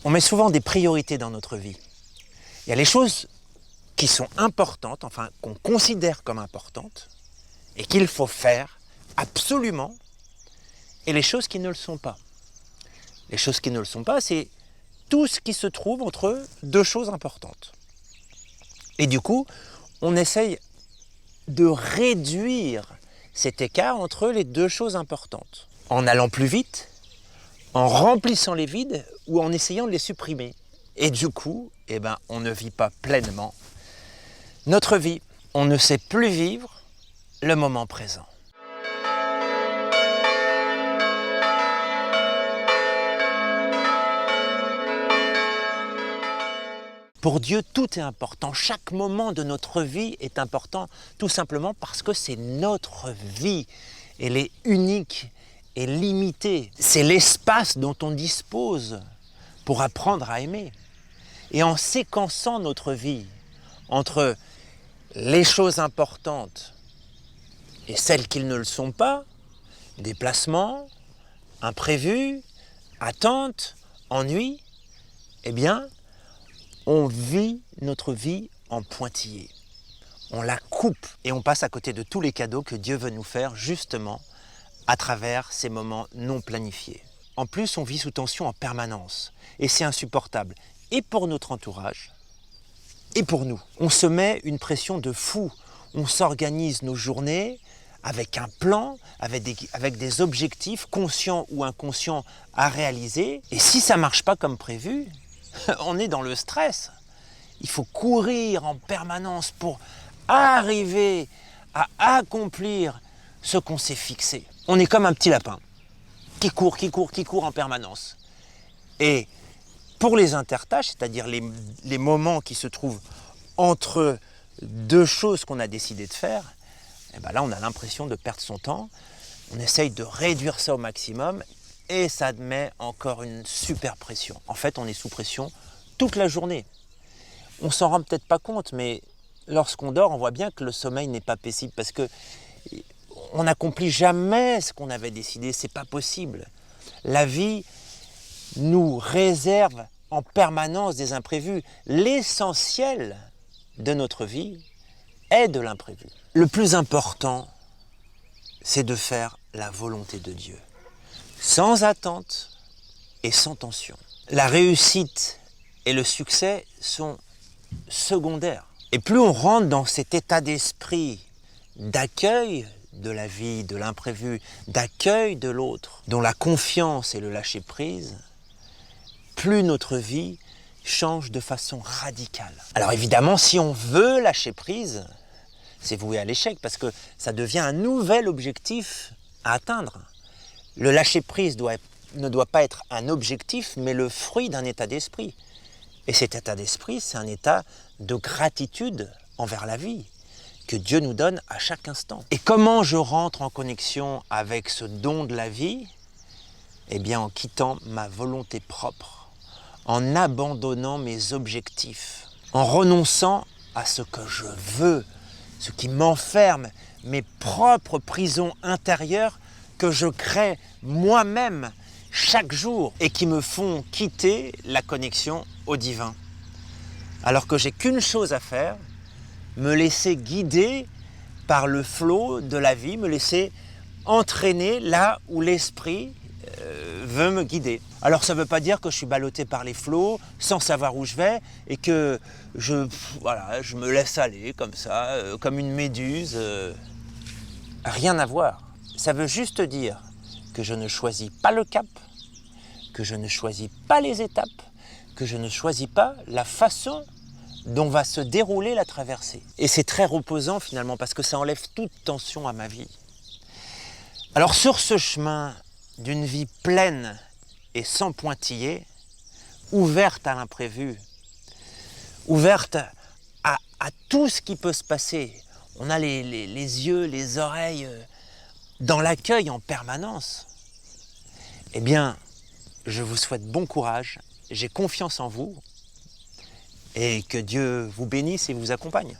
On met souvent des priorités dans notre vie. Il y a les choses qui sont importantes, enfin qu'on considère comme importantes, et qu'il faut faire absolument, et les choses qui ne le sont pas. Les choses qui ne le sont pas, c'est tout ce qui se trouve entre deux choses importantes. Et du coup, on essaye de réduire cet écart entre les deux choses importantes, en allant plus vite, en remplissant les vides ou en essayant de les supprimer. Et du coup, on ne vit pas pleinement notre vie. On ne sait plus vivre le moment présent. Pour Dieu, tout est important. Chaque moment de notre vie est important, tout simplement parce que c'est notre vie. Elle est unique et limitée. C'est l'espace dont on dispose pour apprendre à aimer. Et en séquençant notre vie entre les choses importantes et celles qui ne le sont pas, déplacements, imprévus, attentes, ennuis, on vit notre vie en pointillé. On la coupe et on passe à côté de tous les cadeaux que Dieu veut nous faire justement à travers ces moments non planifiés. En plus, on vit sous tension en permanence et c'est insupportable et pour notre entourage et pour nous. On se met une pression de fou. On s'organise nos journées avec un plan, avec des objectifs conscients ou inconscients à réaliser. Et si ça ne marche pas comme prévu, on est dans le stress. Il faut courir en permanence pour arriver à accomplir ce qu'on s'est fixé. On est comme un petit lapin qui court en permanence. Et pour les intertâches, c'est-à-dire les moments qui se trouvent entre deux choses qu'on a décidé de faire, là on a l'impression de perdre son temps. On essaye de réduire ça au maximum et ça met encore une super pression. En fait, on est sous pression toute la journée. On s'en rend peut-être pas compte, mais lorsqu'on dort, on voit bien que le sommeil n'est pas paisible parce que on n'accomplit jamais ce qu'on avait décidé, c'est pas possible. La vie nous réserve en permanence des imprévus. L'essentiel de notre vie est de l'imprévu. Le plus important, c'est de faire la volonté de Dieu, sans attente et sans tension. La réussite et le succès sont secondaires. Et plus on rentre dans cet état d'esprit d'accueil de la vie, de l'imprévu, d'accueil de l'autre, dont la confiance et le lâcher-prise, plus notre vie change de façon radicale. Alors évidemment, si on veut lâcher prise, c'est voué à l'échec parce que ça devient un nouvel objectif à atteindre. Le lâcher-prise ne doit pas être un objectif, mais le fruit d'un état d'esprit. Et cet état d'esprit, c'est un état de gratitude envers la vie que Dieu nous donne à chaque instant. Et comment je rentre en connexion avec ce don de la vie ? En quittant ma volonté propre, en abandonnant mes objectifs, en renonçant à ce que je veux, ce qui m'enferme, mes propres prisons intérieures que je crée moi-même chaque jour et qui me font quitter la connexion au divin. Alors que j'ai qu'une chose à faire, me laisser guider par le flot de la vie, me laisser entraîner là où l'esprit veut me guider. Alors ça ne veut pas dire que je suis ballotté par les flots, sans savoir où je vais, et que je me laisse aller comme ça, comme une méduse. Rien à voir. Ça veut juste dire que je ne choisis pas le cap, que je ne choisis pas les étapes, que je ne choisis pas la façon dont va se dérouler la traversée. Et c'est très reposant finalement, parce que ça enlève toute tension à ma vie. Alors sur ce chemin d'une vie pleine et sans pointillés, ouverte à l'imprévu, ouverte à tout ce qui peut se passer. On a les yeux, les oreilles dans l'accueil en permanence. Je vous souhaite bon courage, j'ai confiance en vous et que Dieu vous bénisse et vous accompagne.